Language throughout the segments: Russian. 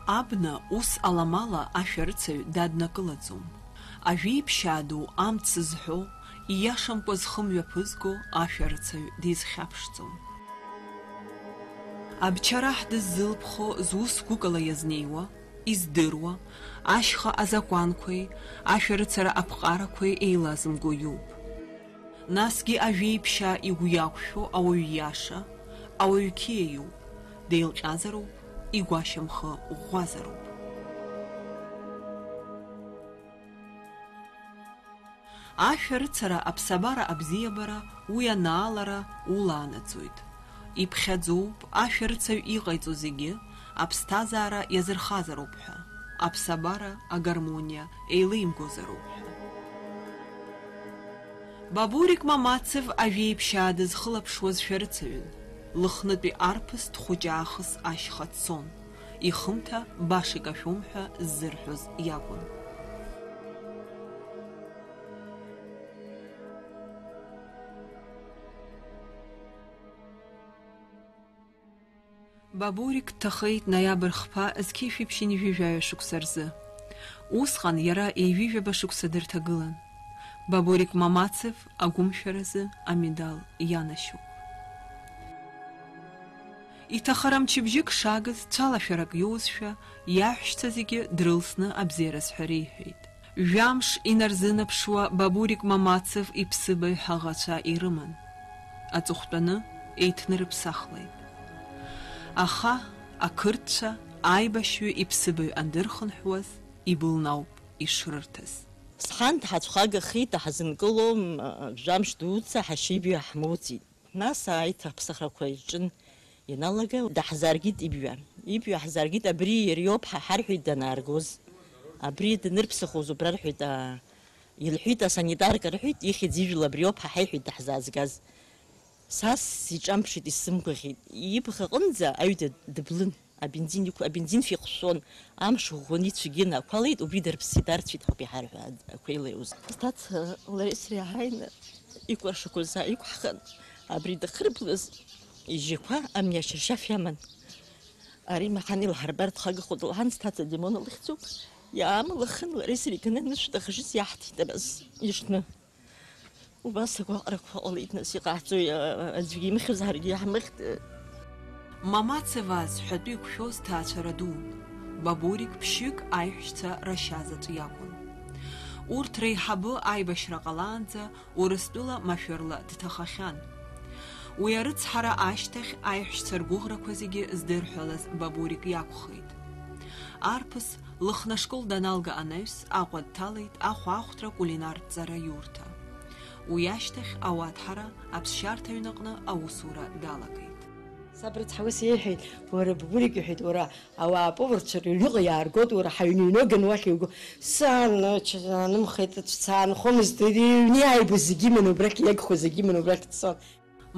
Абна ус аламала ашәарыцаҩ даднакылаӡом. Ажәеиԥшьаа ду амц зҳәо, ииашамкәа зхы мҩаԥызго ашәарыцаҩ дизхьаԥшӡом. Абчараҳ дыззылԥхо зус гәыкала иазнеиуа, издыруа, ашьха азакәанқәеи, ашәарыцара аԥҟарақәеи еилазымго иоуп. Насгьы ажәеиԥшьаа игәы иақәшәо ауаҩ иаша, ауаҩ қьиа иоуп, деилҟьазароуп, игәашьамхы ӷәӷәазароуп. Ашәарыцара аԥсабара абзиабара уи анаалара улаанаҵоит. Иԥхьаӡоуп ашәарыцаҩ иҟаиҵо зегьы аԥсҭазаара иазырхазароуп ҳәа, аԥсабара агармониа еилеимгозароуп ҳәа. Бабурик Мамацев ажәеиԥшьаа дызхылаԥшуаз шәарыцаҩын. Лыхнытәи арԥыс дхәыҷаахыс ашьха дцон. Ихымҭа баша икашәом ҳәа ззырҳәоз иакәын. Бабурик дҭахеит ноиабр хԥа зқьышәиԥшьынижәижәаҩа шықәса рзы. Усҟан иара еиҩыжәаба шықәса дырҭагылан. Бабурик Мамацев агәымшәаразы амедал ианашьоуп. Иҭахара мчыбжьык шагыз цәалашәарак иоузшәа, иаҳәшьца зегьы дрылсны абзиаразҳәа реиҳәеит. Жәамш инарзынаԥшуа Бабурик Мамацев иԥсыбаҩ ҳаӷацәа ирыман. Аҵыхәтәаны еиҭнырыԥсахлеит. Аха ақырҭцәа аибашьҩы иԥсыбаҩ андырхынҳәуаз ибылнауп ишрырҭаз. Схан ҳацәхагахеит, ҳазынкыло жәамш дуӡӡа ҳашьибаҩ ҳмоуӡеит. Нас ааит аԥсахрақәа иҿын ианалага даҳзааргеит ибҩа. Ибҩа ҳзааргеит, абри иариоуп ҳарҳәеит данааргоз. Абри данырԥсахоз убра рҳәеит, илҳәеит асанитарка рҳәеит, ихьӡ ижәла абриоуп ҳаҳаиҳәеит даҳзаазгаз. Сас иҿамԥшит, исымгәаӷьит. Ибӷа аҟынӡа аҩада дыблын, абензин фиҟәшәон, амш ӷәӷәаны ицәгьын, ақәалеит, убри дарԥсит, арцәеит ҳәоуп иҳарҳәа ақәеилаҩыз. Сҭаца лареи сареи ҳааины икәаршақәа иқәҳхан, абри дахырблыз ижьқәа амни ашьыршьаф иаман. Ари маҳан илҳарбар дхагахо дылҳан, сҭаца Димон лыхьӡуп. Иаамылахын лареи сареи иканы нышә дахашьыз иаҳҭеит абас ишьны. Убас агәаҟрақәа ҟалеит, нас иҟаҳҵои аӡәгьы имыхьызааргьы иаҳмыхьт. Мамацева зҳәатәы иқәшәоз ҭаацәара дуун. Бабурик ԥшьҩык аиҳәшьца рашьа заҵә иакәын. Урҭ реиҳабы аибашьра ҟалаанӡа Урыстәыла машәырла дҭахахьан. Уи арыцҳара ашьҭахь аиҳәшьца ргәыӷрақәа зегьы здырҳәалаз Бабурик иакәхеит. Арԥыс лыхнашкол даналга анаҩс Аҟәа дҭалеит ахәаахәҭра кулинарҭҵара иурҭа. Уи ашьҭахь ауаҭҳара аԥсшьарҭа аҩнаҟны аусура далагеит. Сабрыцҳауас иеиҳәеит, уара Бабурик иҳәеит, уара ауаа аповарцәа рыҩныҟа иааргоит, уара ҳаҩны-ҩноган уахь иуго. Саанымхеит, саанхомызт, иҩны иааибоз зегьы иманы убрахь иагхо зегьы иманы убрахь дцон.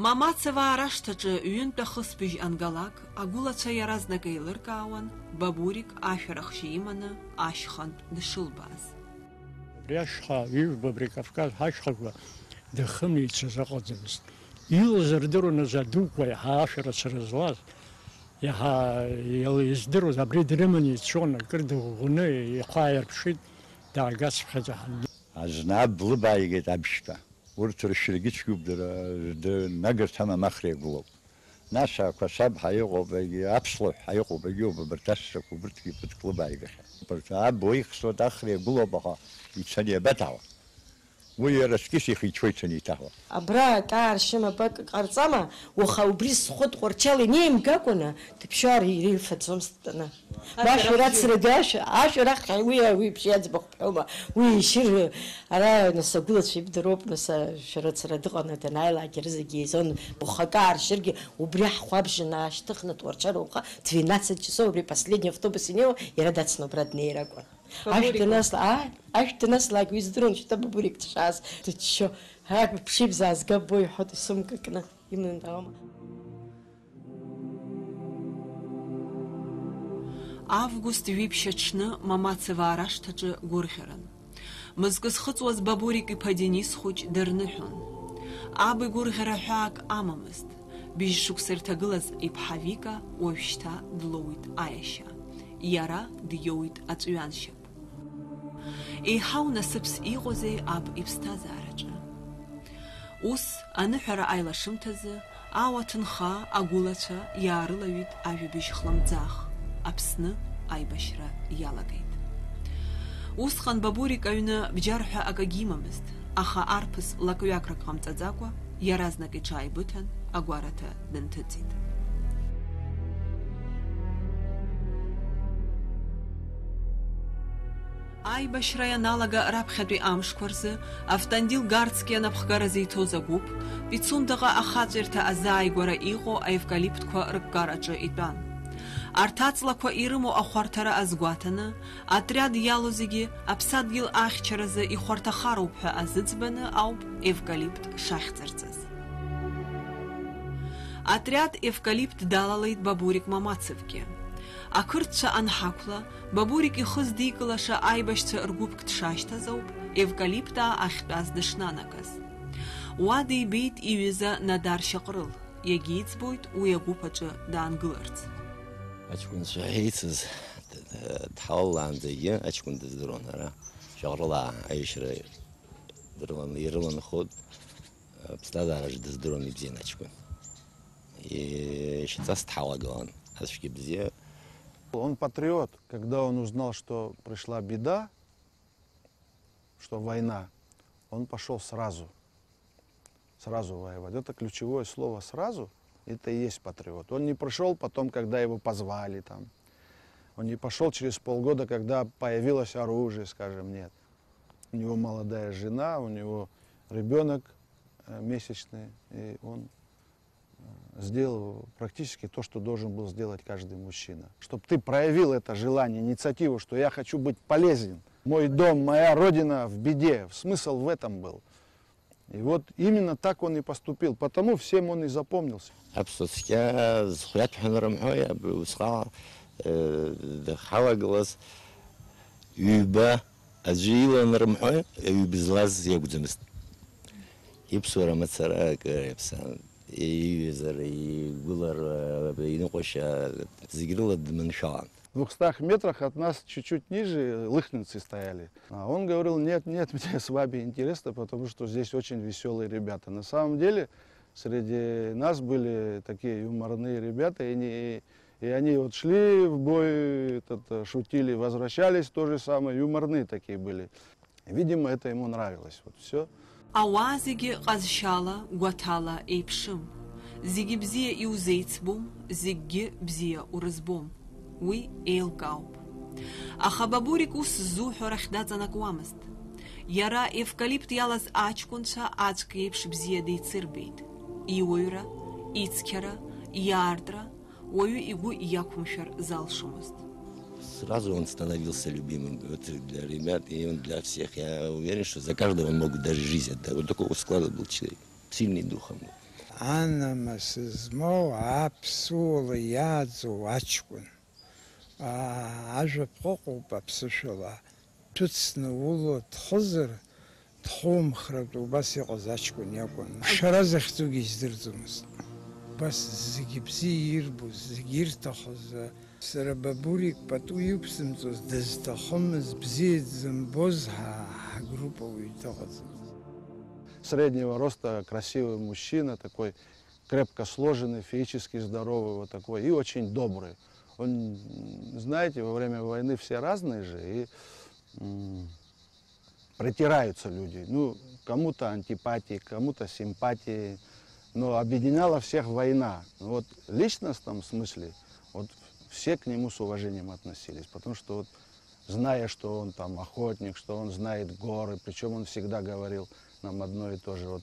Мамацева арашҭаҿы ҩынтә ахысбыжь ангалак, агәылацәа иаразнак еилыркаауан, Бабурик ашәарахшьа иманы ашьхантә дшылбааз. Абри ашьха ижәба, абри Кавказ ҳашьхақәа дахымицаз аҟаӡамызт. Илаз рдыруаныз адуқәа иаҳа ашәарыцара злаз, иаҳа издыруаз абри дрыманы ицон, акыр дыӷәӷәаны ихы ааирԥшит, даагазԥхьаӡа. Азнаб лыбааигеит абшьҭа. Урҭ ршьыргьы цәгьоуп, нагырҭа мамахра иагәылоуп. Нас ақәасаб иҟоуп, аԥслаҳә иҟоуп, егьоуп, абарҭ ассақәа убырҭгьы ԥыҭк лыбааигахьан. Аб уихсуеит, ахра иагәылоуп, аха ицаны иабаҭауа. Уи иара скьыс ихиҽуа ицаны иҭаҳауа. Абра акааршьыма бак ҟарҵама, уаха убри схәы тҟәарчал инеимгакәаны дыԥшьаар ирифаӡомызт тәаны. Ашәарацраду ашәарахь уи бжьы аӡбахә бҳәома, уи ишьыр ара нас агәылацәа ибдароуп, нас ашәарацара дыҟаны данааилаагьы рызегьы еизон, уаха акааршьыргьы убри ҳхәабжьы наашьҭыхны тҟәарчал уаха 12 часов убри последний автобус инеиуа, иара дацны убра днеир акәын. Ашәҭ данаслак уи здыруан шьҭа Бабурик дшааз, дыччо, ԥшьеи бзаазга бо иҳәот исумка кны иманы даауама. Август ҩиԥшь аҽны Мамацева арашҭаҿы гәырӷьаран. Мызкы зхыҵуаз Бабурик иԥа Денис хәыҷ дырныҳәон. Аб игәырӷьара ҳәаак амамызт. Быжь шықәса ирҭагылаз иԥҳа Вика уажәшьҭа длоуит аиашьа. иара диоуит аҵәҩаншьап. Еиҳау насыԥс иҟоузеи аб иԥсҭазаараҿы. Ус аныҳәара аилашымҭазы ауаҭынха агәылацәа иаарылаҩит ажәабжь хлымӡаах, Аԥсны аибашьра иалагеит. Усҟан Бабурик аҩны бџьарҳәа акагьы имамызт, аха арԥыс лакҩакрак ҟамҵаӡакәа иаразнак иҽааибыҭан агәараҭа дынҭыҵит. Аибашьра ианалага раԥхьатәи амшқәа рзы Автандил Гарцки анапхгаразы иҭоз агәыԥ Пицундаҟа ахаҵәирҭа азааигәара иҟоу аевкалиптқәа рыккараҿы итәан. Арҭ аҵлақәа ирымоу ахәарҭара азгәаҭаны, атриад иалоу зегьы аԥсадгьыл ахьчаразы ихәарҭахароуп ҳәа азыӡбаны ауп евкалипт шахьӡырҵаз. Атриад евкалипт далалеит Бабурик Мамацевгьы. Ақырҭцәа анҳақәла, Бабурик ихы здикылаша аибашьцәа ргәыԥк дшашьҭаз ауп евкалиптаа ахьтәаз дышнанагаз. Уа дибеит иҩыза Надар Шьаҟрыл, иагьиӡбоит уи агәыԥ аҿы даангыларц. Аҷкәынцәа ҳицыз дҳалалаанӡагьы аҷкәын дыздыруан, ара Шьаҟрылаа аишьра ирыланхоит, ԥсҭазаараҿы дыздыруан ибзиан аҷкәын. Ишьаҵас дҳалагылан, аӡәгьы бзиа. Он патриот. Когда он узнал, что пришла беда, что война, он пошел сразу воевать. Это ключевое слово «сразу». Это и есть патриот. Он не пришел потом, когда его позвали там. Он не пошел через полгода, когда появилось оружие, скажем, нет. У него молодая жена, у него ребенок месячный, и он сделал практически то, что должен был сделать каждый мужчина. Чтобы ты проявил это желание, инициативу, что я хочу быть полезен. Мой дом, моя родина в беде. Смысл в этом был. И вот именно так он и поступил. Потому всем он и запомнился. В 200 метрах от нас, чуть-чуть ниже, лыхницы стояли. А он говорил, нет, мне с вами интересно, потому что здесь очень веселые ребята. На самом деле, среди нас были такие юморные ребята, и они вот шли в бой, шутили, возвращались, то же самое, юморные такие были. Видимо, это ему нравилось. Вот все. Ауаа зегьы ҟазшьала, гәаҭала еиԥшым. Зегьы бзиа иузеицбом, зегьгьы бзиа урызбом. Уи еилкаауп. Аха Бабурик ус ззуҳәо рахь даҵанакуамызт. Иара евкалипт иалаз аҷкәынцәа аӡәк еиԥш бзиа деицырбеит. Иуаҩра, ицқьара, иаартра, уаҩы игәы иақәымшәар залшомызт. Сразу он становился любимым для ребят, и он для всех. Я уверен, что за каждого он мог даже жизнь отдать. Вот такого склада был человек, сильный духом. Анамасызмо аԥсуала иааӡоу аҷкәын. Ажәаԥҟыҟоуп аԥсышәала. Дҭәыцны ула дхызар, дхумхратәы убас иҟаз аҷкәын иакәын. Шара захьӡугьы издырӡомызт. Убас зегьы бзиа ирбоз, зегьы ирҭахыз. Сара Бабурик пату иқәзымҵоз, дызҭахымыз, бзиа дзымбоз ҳгруппа уаҩ дыҟаӡамызт. Среднего роста, красивый мужчина, такой крепко сложенный, физически здоровый, вот такой, и очень добрый. Он, знаете, во время войны все разные же, и притираются люди. Ну, кому-то антипатии, кому-то симпатии, но объединяла всех война. Вот в личностном смысле вот все к нему с уважением относились, потому что вот, зная, что он там охотник, что он знает горы, причем он всегда говорил нам одно и то же, вот,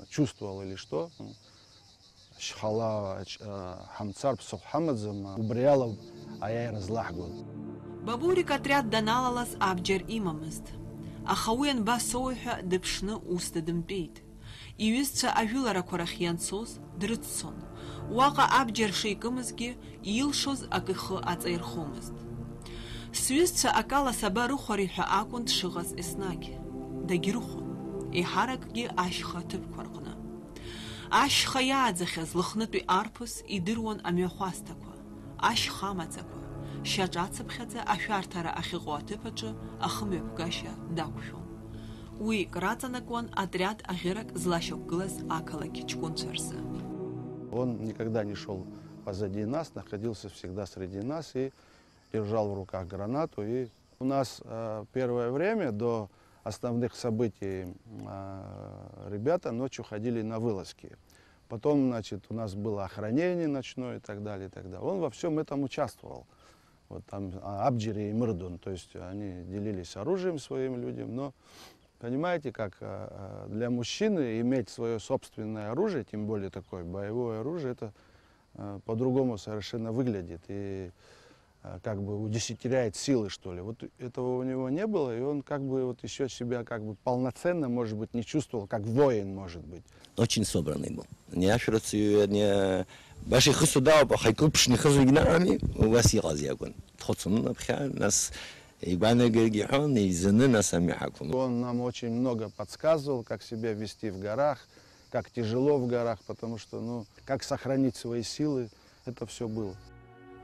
чувствовал или что. Шхала хамцар псухамадзам убриялов аяйр злахгул. Бабурик отряд даналалаз абџьар имамызт. Аха уи анбасоуи ҳәа дыԥшны ус дадымтәеит. Иҩызцәа ажәыларақәа рахь ианцоз дрыццон. Уаҟа абџьар шикымызгьы илшоз ак ихы аҵаирхомызт. Сҩызцәа акала сабарыхәари ҳәа акәын дшыҟаз еснагь. Дагьрыхәон. Еиҳаракгьы ашьха ҭыԥқәа рҟны. Ашьха иааӡахьаз лыхнытәи арԥыс идыруан амҩахәасҭақәа, ашьха амаӡақәа, шьаҿацыԥхьаӡа ашәарҭара ахьыҟоу аҭыԥаҿы ахымҩаԥгашьа дақәшәон. Уи краҵанакуан отряд аӷьырак злашьақәгылаз ақалақь ҷкәынцәа рзы. Он никогда не шел позади нас, находился всегда среди нас и держал в руках гранату. И у нас первое время до основных событий ребята ночью ходили на вылазки. Потом, значит, у нас было охранение ночное и так далее, и так далее. Он во всем этом участвовал. Вот там Абджери и Мырдун, то есть они делились оружием своим людям, но понимаете, как для мужчины иметь свое собственное оружие, тем более такое боевое оружие, это по-другому совершенно выглядит и как бы удесятеряет силы, что ли. Вот этого у него не было, и он как бы вот еще себя как бы полноценно, может быть, не чувствовал, как воин, может быть. Очень собранный был. Не ашрацию, не баши хсуда, хайкупшни хазугнами, у вас ягазягун. Тхоцун набха нас ибана гергихон и зны нас амихакун. Он нам очень много подсказывал, как себя вести в горах, как тяжело в горах, потому что, ну, как сохранить свои силы, это все было.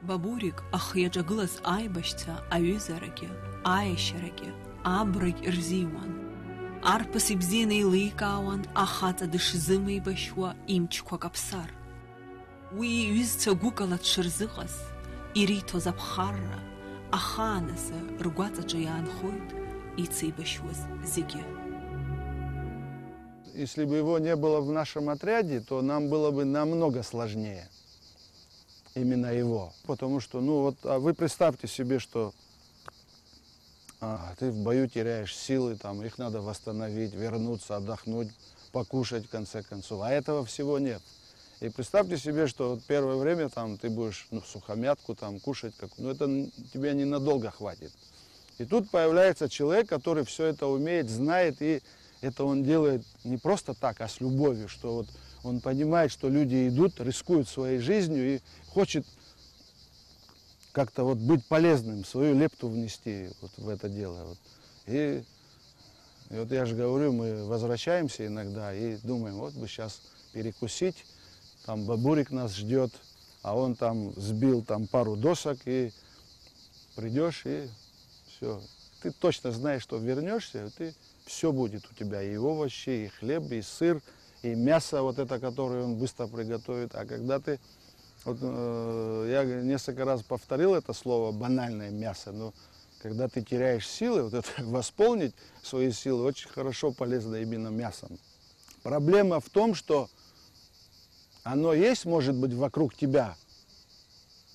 Бабурик ахы иаҿагылаз аибашьцәа аҩызарагьы, аешьарагьы, абрагь рзиуан. Арԥыс ибзианы еиликаауан ахаҵа дышзымеибашьуа имчқәа каԥсар. Уи иҩызцәа гәыкала дшырзыҟаз, ириҭоз аԥхарра, ахаан азы ргәаҵаҿы иаанхоит ицеибашьуаз зегьы. Если бы его не было в нашем отряде, то нам было бы намного сложнее. Именно его. Потому что, ну вот, вы представьте себе, что ты в бою теряешь силы, там, их надо восстановить, вернуться, отдохнуть, покушать, в конце концов. А этого всего нет. И представьте себе, что вот первое время там, ты будешь сухомятку там, кушать, ну это тебе ненадолго хватит. И тут появляется человек, который все это умеет, знает, и это он делает не просто так, а с любовью, что вот он понимает, что люди идут, рискуют своей жизнью и хочет как-то вот быть полезным, свою лепту внести вот в это дело. Вот. И вот я же говорю, мы возвращаемся иногда и думаем, вот бы сейчас перекусить, там бабурик нас ждет, а он там сбил там пару досок, и придешь, и все. Ты точно знаешь, что вернешься, и ты, все будет у тебя, и овощи, и хлеб, и сыр, и мясо вот это, которое он быстро приготовит. А когда ты, вот, я несколько раз повторил это слово, банальное мясо, но когда ты теряешь силы, вот это, восполнить свои силы очень хорошо, полезно именно мясом. Проблема в том, что оно есть, может быть, вокруг тебя.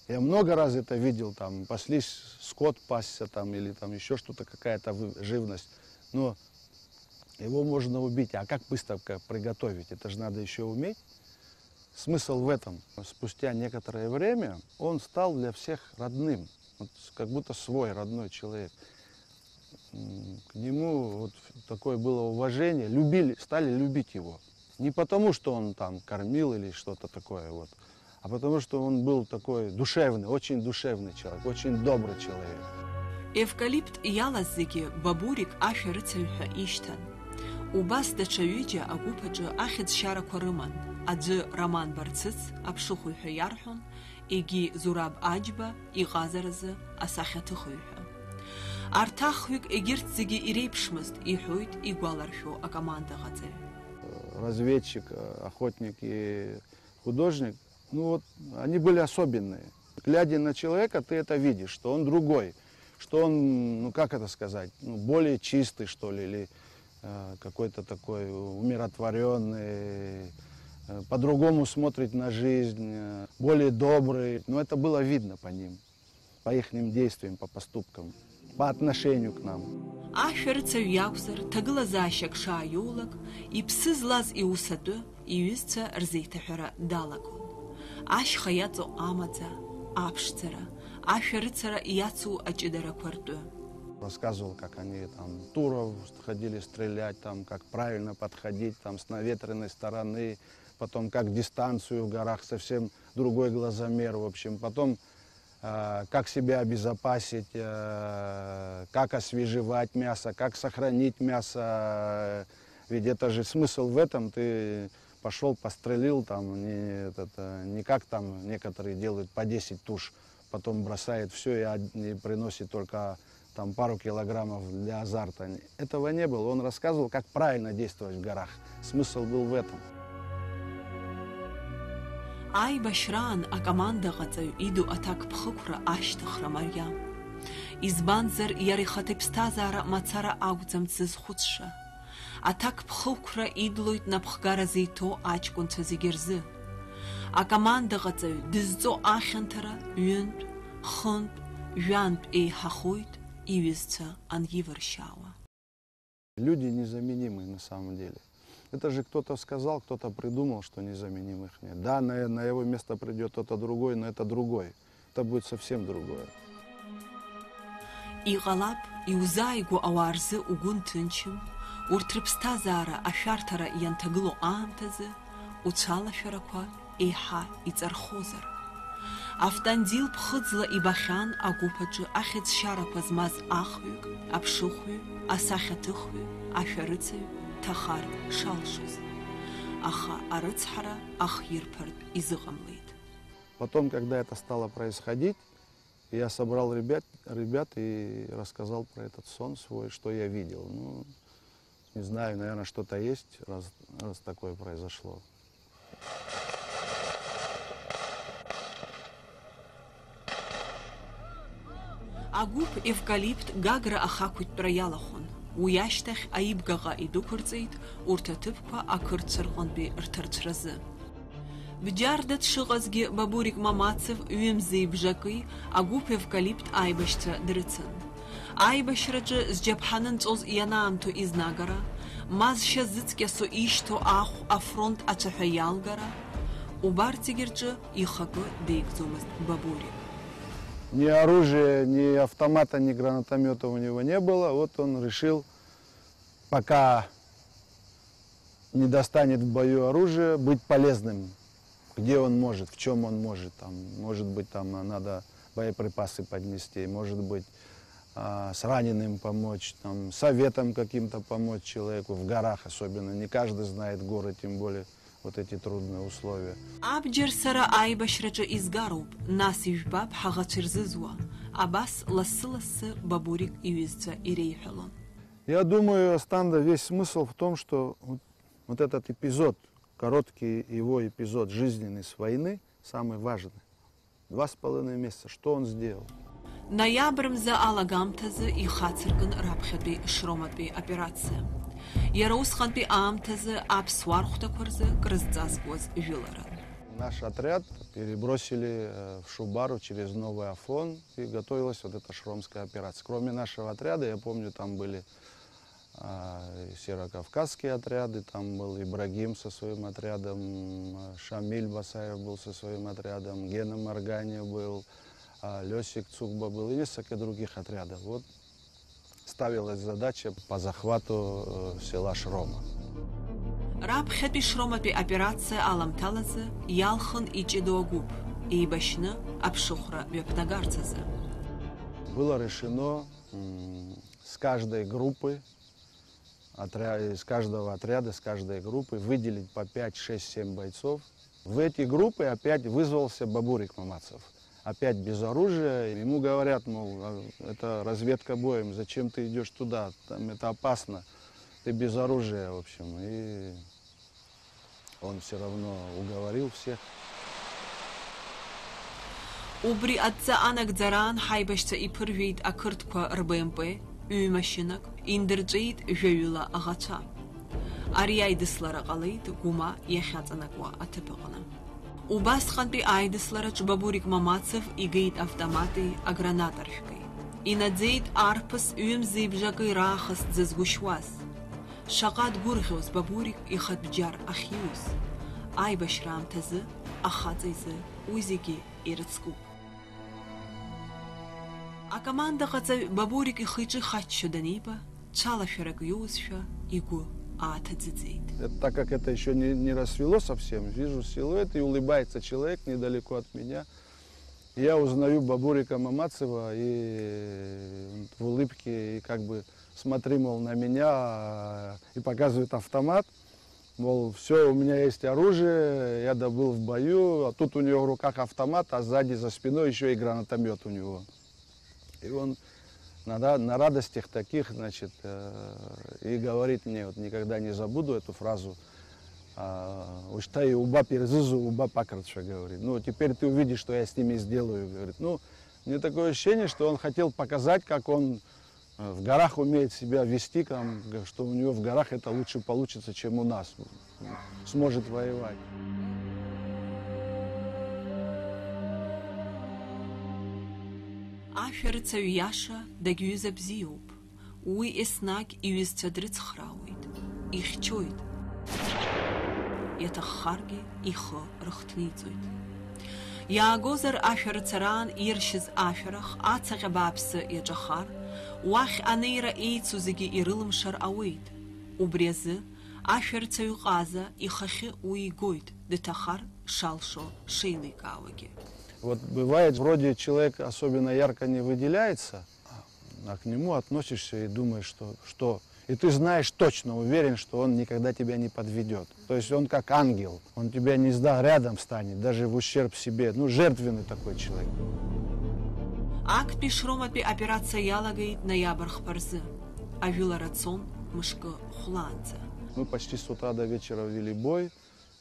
Я много раз это видел, там, паслись, скот пасся, там, или там еще что-то, какая-то живность. Но его можно убить. А как быстро приготовить? Это же надо еще уметь. Смысл в этом. Спустя некоторое время он стал для всех родным. Вот, как будто свой родной человек. К нему вот такое было уважение. Стали любить его. Не потому, что он там кормил или что-то такое, вот, а потому, что он был такой душевный, очень душевный человек, очень добрый человек. Евкалипт иалаз зегьы бабурик ашәа рыцаҩҳәа ишьҭан. Убас даҽа ҩыџьа агәыԥ аҿы ахьӡшьарақәа рыман. Аӡәы Роман Барцыц аԥшыхәыҩ ҳәа иарҳәон, егьи Зураб Аџьба иҟазаразы асахьаҭыхыҩ ҳәа. Арҭ ахҩык егьырҭ зегьы иреиԥшмызт, иҳәоит игәаларшәо акомандаҟаҵаҩ. Разведчик, охотник и художник, ну вот, они были особенные. Глядя на человека, ты это видишь, что он другой, что он, ну как это сказать, ну, более чистый, что ли, или какой-то такой умиротворенный, по-другому смотрит на жизнь, более добрый. Но это было видно по ним, по их действиям, по поступкам, по отношению к нам. Ашәа рыцаҩ иакәзар, ҭагылазаашьак шааиоулак, иԥсы злаз иус атәы иҩызцәа рзеиҭаҳәара далагон. Ашьха иаҵоу амаӡа, аԥшӡара, ашәа рыцара иацу аҷыдарақәа ртәы. Рассказывал, как они там туров ходили стрелять, там, как правильно подходить там, с наветренной стороны, потом как дистанцию в горах, совсем другой глазомер, в общем. Потом как себя обезопасить, как освежевать мясо, как сохранить мясо. Ведь это же смысл в этом. Ты пошел, пострелил, там, не как там некоторые делают по 10 туш потом бросает все и приносит только там пару килограммов для азарта. Этого не было. Он рассказывал, как правильно действовать в горах. Смысл был в этом. Аибашраан акомандаҟаҵаҩ иду аҭак ԥхықәра ашьҭыхра мариам. Избанзар иара ихаҭа иԥсҭазаара мацара акәӡам дзызхәыцша. Аҭак ԥхықәра идлоит напхгара зиҭоу аҷкәынцәа зегьы рзы. Акомандаҟаҵаҩ дызҵо ахьанҭара ҩынтә, хынтә, жәантә еиҳахоит иҩызцәа анивыршьаауа. Люди незаменимы на самом деле. Это же кто-то сказал, кто-то придумал, что незаменимых нет. Да, на его место придет кто-то другой, но это другой. Это будет совсем другое. Иҟалап, иузааигәо ауаа рзы угәы нҭынчым, урҭ рыԥсҭазаара ашәарҭара ианҭагылоу аамҭазы, уцәалашәарақәа еиҳа иҵархозар. Автандил ԥхыӡла ибахьан агәыԥ аҿы ахьыӡшьарақәа змаз ахҩык, аԥшыхәҩы, асахьаҭыхҩы, ашәарыцаҩ ҭахар шалшоз. Аха арыцҳара ахирԥартә изыҟамлеит. Потом, когда это стало происходить, я собрал ребят и рассказал про этот сон свой, что я видел. Ну, не знаю, наверное, что-то есть, раз такое произошло. Агәыԥ евкалипт гагра ахақәиҭтәра иалахәын. Уи ашьҭахь аибгаҟа идәықәырҵеит урҭ аҭыԥқәа ақырҭцәа рҟынтәи рҭарцәразы. Бџьарда дшыҟазгьы Бабурик Мамацев ҩымзи бжаки агәыԥ евкалипт аибашьцәа дрыцын. Аибашьраҿы зџьаԥҳаны нҵәоз ианаамҭоу изнагара, мазшьа зыҵкьасо ишьҭоу ахә афронт ацәаҳәа иалгара, убарҭ зегьы рҿы ихакы деигӡомызт Бабурик. Ни оружия, ни автомата, ни гранатомета у него не было. Вот он решил, пока не достанет в бою оружие, быть полезным. Где он может, в чем он может. Там, может быть, там надо боеприпасы поднести, может быть, с раненым помочь, там, советом каким-то помочь человеку, в горах особенно. Не каждый знает горы, тем более вот эти трудные условия. Абџьар сара аибашьраҿы изгароуп, нас ижәбап ҳаӷацәа ирзызуа. Абас лассы-лассы Бабурик иҩызцәа иреиҳәалон. Я думаю, Станда, весь смысл в том, что вот этот эпизод, короткий его эпизод жизненный с войны, самый важный. 2,5 месяца. Что он сделал? Ноиабр мза алагамҭазы ихацыркын раԥхьатәи шроматәи операциа. Иара усҟантәи аамҭазы аԥсуаа рхәҭақәа рзы крызҵазкуаз жәыларан. Наш отряд перебросили в Шубару через Новый Афон, и готовилась вот эта шромская операция. Кроме нашего отряда, я помню, там были северокавказские отряды, там был Ибрагим со своим отрядом, Шамиль Басаев был со своим отрядом, Гена Марганя был, Лёсик Цукба был и несколько других отрядов. Вот ставилась задача по захвату села Шрома. Раԥхьатәи шроматәи операциа аламҭалазы иалхын иҷыдоу агәыԥ, еибашьны аԥшыхәра ҩаԥнагарц азы. Было решено с каждой группы, из каждого отряда, с каждой группы выделить по 5, 6, 7 бойцов. В эти группы опять вызвался Бабурик Мамацев. Опять без оружия. Ему говорят, мол, это разведка боем, зачем ты идешь туда, там это опасно, ты без оружия, в общем. И он все равно уговорил всех. Убри адҵа анагӡараан ҳаибашьцәа иԥыржәеит ақырҭқәа рБМП, ҩ-машьынак, индырҵәеит жәаҩыла аӷацәа. Ари аидыслара ҟалеит Гәыма иахьаҵанакуа аҭыԥ аҟны. Убасҟантәи аидыслараҿ Бабурик Мамацев игеит автомати агранатаршәкеи. Инаӡеит арԥыс ҩымзи бжаки раахыс дзызгәышьуаз. Шаҟа дгәырӷьоз Бабурик ихатә бџьар ахьиус. Аибашьра аамҭазы ахаҵа изы уи зегьы ирыцкуп. Акомандаҟаҵаҩ Бабурик ихы-иҿы хаччо даниба, цәалашәарак иоузшәа игәы ааҭаӡыӡеит. Так как это еще не рассвело совсем, вижу силуэт, и улыбается человек недалеко от меня. Я узнаю Бабурика Мамацева, и в улыбке, и как бы смотри, мол, на меня, и показывает автомат. Мол, все, у меня есть оружие, я добыл в бою, а тут у него в руках автомат, а сзади за спиной еще и гранатомет у него. И он на радостях таких, значит, и говорит мне, вот никогда не забуду эту фразу, «Уштай уба перезызу, уба покрытша», говорит. Ну, теперь ты увидишь, что я с ними сделаю, говорит. Ну, мне такое ощущение, что он хотел показать, как он в горах умеет себя вести, что у него в горах это лучше получится, чем у нас, сможет воевать. Ашәарыцаҩ иаша дагьҩыза бзиоуп. Уи еснагь иҩызцәа дрыцхраауеит, ихьчоит. Иаҭаххаргьы ихы рыхҭниҵоит. Иаагозар ашәарыцараан иршьыз ашәарах ацаҟьа бааԥсы иаҿахар, уахь анеира еицу зегьы ирылымшар ауеит. Убри азы ашәарыцаҩ ҟаза ихахьы уи игоит, дҭахар шалшо шеиликаауагьы. Вот бывает, вроде человек особенно ярко не выделяется, а к нему относишься и думаешь, что... И ты знаешь точно, уверен, что он никогда тебя не подведет. То есть он как ангел, он тебя не сдаст, рядом станет, даже в ущерб себе. Ну, жертвенный такой человек. Актәи шроматәи операциа иалагеит ноиабр хԥа ажәылара цон мышкы хәлаанӡа. Мы почти с утра до вечера вели бой.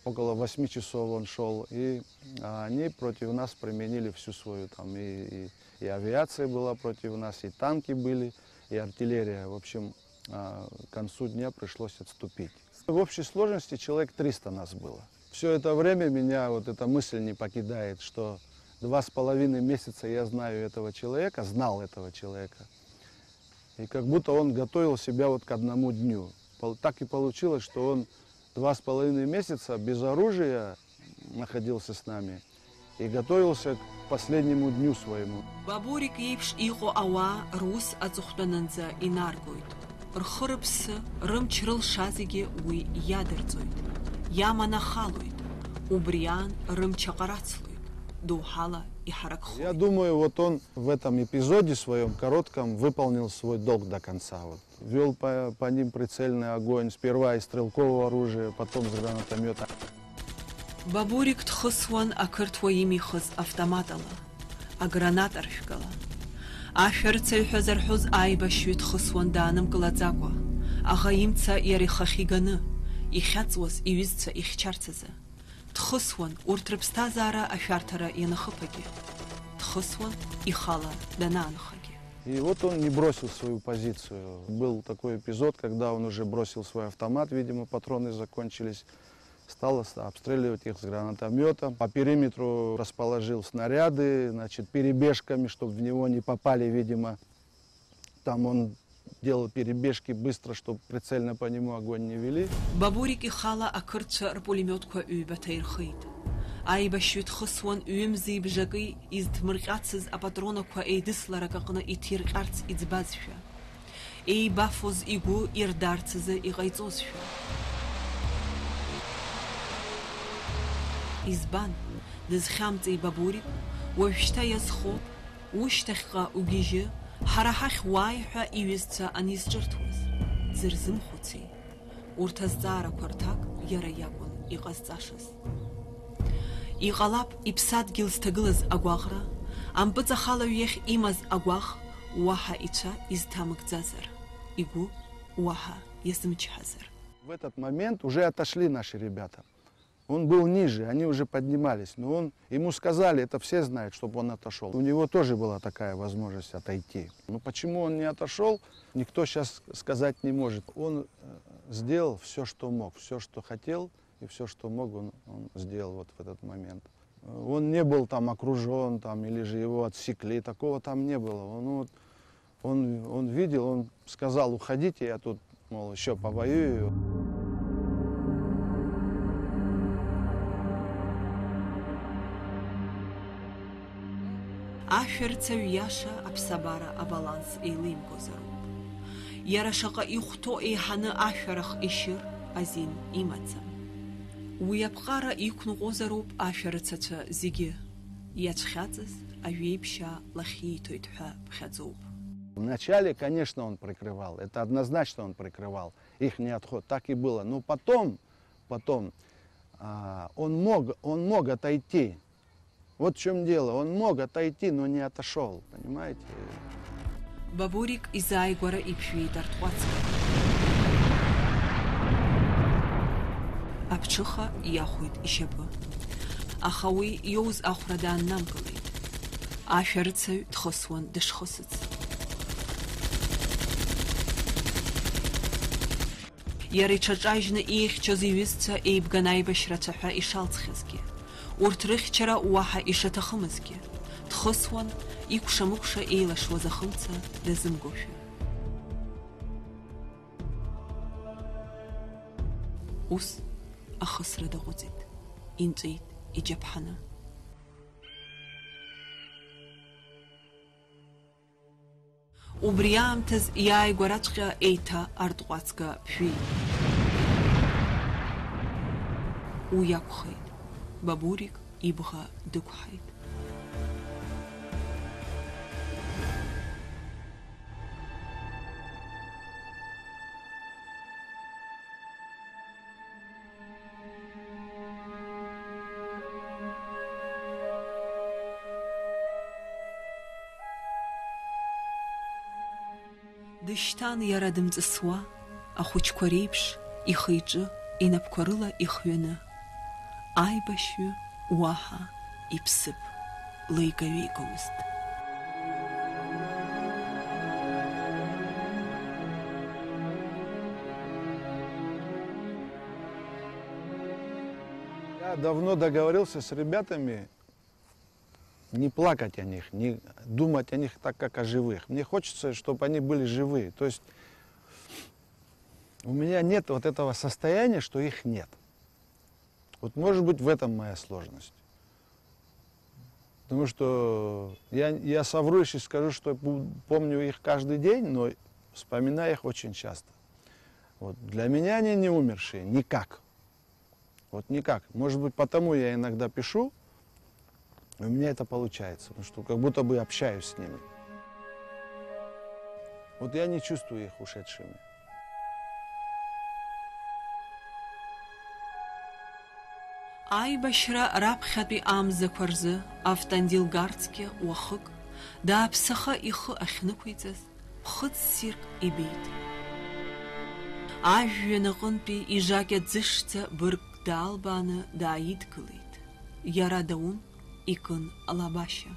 Около 8 часов он шел, и они против нас применили всю свою, там и авиация была против нас, и танки были, и артиллерия. В общем, к концу дня пришлось отступить. В общей сложности человек 300 нас было. Все это время меня вот эта мысль не покидает, что 2,5 месяца я знаю этого человека, знал этого человека. И как будто он готовил себя вот к одному дню. Так и получилось, что он 2,5 месяца без оружия находился с нами и готовился к последнему дню своему. Бабурик еиԥш иҟоу ауаа рус аҵыхәтәанынӡа инаргоит. Рхы рыԥсы, рымч рылша зегьы уи иадырҵоит. Иаманахалоит. Убриаан рымч аҟарацлоит. Доуҳала иҳаракхоит. Я думаю, вот он в этом эпизоде своем коротком выполнил свой долг до конца. Вот. Вел по ним прицельный огонь, сперва из стрелкового оружия, потом с гранатомета. Бабурик дхысуан ақырҭуа имихыз автоматала, агранат аршәгала. Ашәарыцаҩ ҳәа зарҳәоз аибашьҩы дхысуан даанымкылаӡакәа, аӷа имца иара ихахь иганы, ихьаҵуаз иҩызцәа ихьчарц азы. Дхысуан урҭ рыԥсҭазаара ашәарҭара ианахыԥагьы. Дхысуан ихала данаанхагьы. И вот он не бросил свою позицию. Был такой эпизод, когда он уже бросил свой автомат, видимо, патроны закончились. Стал обстреливать их с гранатомета. По периметру расположил снаряды, значит, перебежками, чтобы в него не попали, видимо. Там он делал перебежки быстро, чтобы прицельно по нему огонь не вели. Бабурик ихала ақырҭцәа рпулемиотқәа ҩбаҭа ирхеит. Аибашьҩы дхысуан ҩымзи бжаки изҭмырҟьацыз апатронақәа еидысларак аҟны иҭирҟьарц иӡбазшәа. Еибафоз игәы ирдарц азы иҟаиҵозшәа. Избан, дызхьамҵеи Бабурик, уажәшьҭа иазхоуп, ушьҭахьҟа угьежьы, ҳара ҳахь уааи ҳәа иҩызцәа анизҿырҭуаз. Дзырзымхәыци. Урҭ азҵаарақәа рҭак иара иакәын иҟазҵашаз. Иҟалап иԥсадгьыл зҭагылаз агәаӷра, ампыҵахалаҩ иахь имаз агәаӷ, уаҳа ицәа изҭамыгӡазар, игәы уаҳа иазымчҳазар. В этот момент уже отошли наши ребята. Он был ниже, они уже поднимались, но ему сказали, это все знают, чтобы он отошел. У него тоже была такая возможность отойти. Но почему он не отошел, никто сейчас сказать не может. Он сделал все, что мог, все, что хотел, и все, что мог, он сделал вот в этот момент. Он не был там окружен, там, или же его отсекли, такого там не было. Он видел, он сказал, уходите, я тут, мол, еще повоюю. Ашәарыцаҩ иаша аԥсабара абаланс еилимгозароуп. Иара шаҟа ихәҭоу еиҳаны ашәарах ишьыр азин имаӡам. Уи аԥҟара иқәныҟәозароуп ашәарыцацәа зегьы. Иацәхьаҵыз аҩеиԥшьаа лахьииҭоит ҳәа ԥхьаӡоуп. Вначале, конечно, он прикрывал, это однозначно он прикрывал их не отход, так и было. Но потом потом, он мог отойти. Вот в чем дело. Он мог отойти, но не отошел, понимаете? Бабурик изааигәара иԥжәеит арҭҟәацга. Аԥҽыха иахәеит ишьапы. Аха уи иоуз ахәра дааннамкылеит. Ашәарыцаҩ дхысуан дышхысыц. Иара иҽаҿажьны иихьчоз иҩызцәа еибган аибашьрацәа ҳәа ишалҵхьазгьы. Урҭ рыхьчара уаҳа ишаҭахымызгьы. Дхысуан, икәша-мыкәша еилашуаз ахымца дазымгошәа. Ус ахысра даҟәыҵит, инҵәеит иџьаԥҳаны. Убри аамҭаз иааигәараҵәҟьа еиҭа артҟәацга ԥжәеит. Уи акәхеит, Бабурик ибӷа дықәҳаит. Дышьҭан иара дымҵысуа, ахәыҷқәа реиԥш, ихы-иҿы, инапқәа рыла ихҩаны. Аибашьҩы уаҳа иԥсыԥ леигаҩеигомызт. Я давно договорился с ребятами не плакать о них, не думать о них так, как о живых. Мне хочется, чтобы они были живые. То есть у меня нет вот этого состояния, что их нет. Вот может быть в этом моя сложность. Потому что я совру, если скажу, что помню их каждый день, но вспоминаю их очень часто. Вот. Для меня они не умершие, никак. Вот никак. Может быть, потому я иногда пишу, и у меня это получается, потому что как будто бы общаюсь с ними. Вот я не чувствую их ушедшими. Аибашьра раԥхьатәи амзақәа рзы Автандил Гарцгьы уахык дааԥсаха ихы ахьнықәиҵаз ԥхыӡ ссирк ибеит. Ажәҩан аҟынтәи ижакьа ӡышӡа бырг даалбааны дааидгылеит. Иара даун икын алабашьа.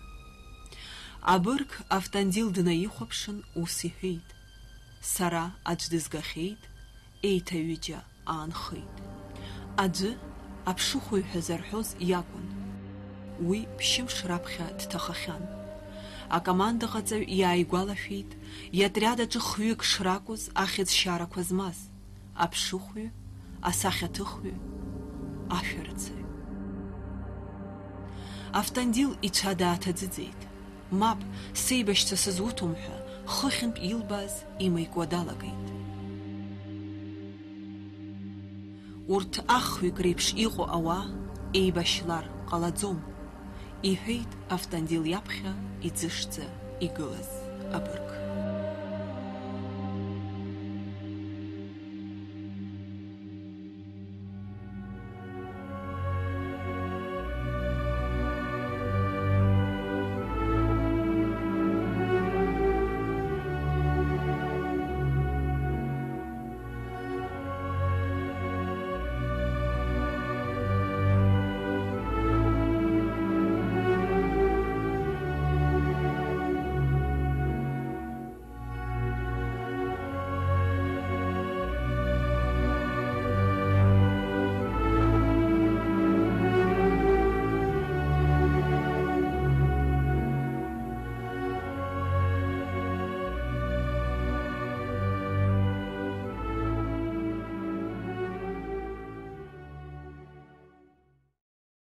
Абырг Автандил днаихәаԥшын ус иҳәеит. Сара аӡә дызгахьеит, еиҭаҩыџьа аанхеит. Аӡәы аԥшыхәыҩ ҳәа зарҳәоз иакәын. Уи ԥшьымш раԥхьа дҭахахьан. Акомандаҟаҵаҩ иааигәалашәеит, иатриад аҿы хҩык шракәыз ахьыӡшьарақәа змаз, аԥшыхәҩы, асахьаҭыхҩы, ашәарыцаҩ. Автандил ицәа дааҭаӡыӡеит. Мап, сеибашьцәа сызуҭом ҳәа, хыхьынтә илбаз имаикуа далагеит. Урҭ ахҩык реиԥш иҟоу ауаа еибашьлар ҟалаӡом, иҳәеит Автандил иаԥхьа иӡышӡа игылаз абырг.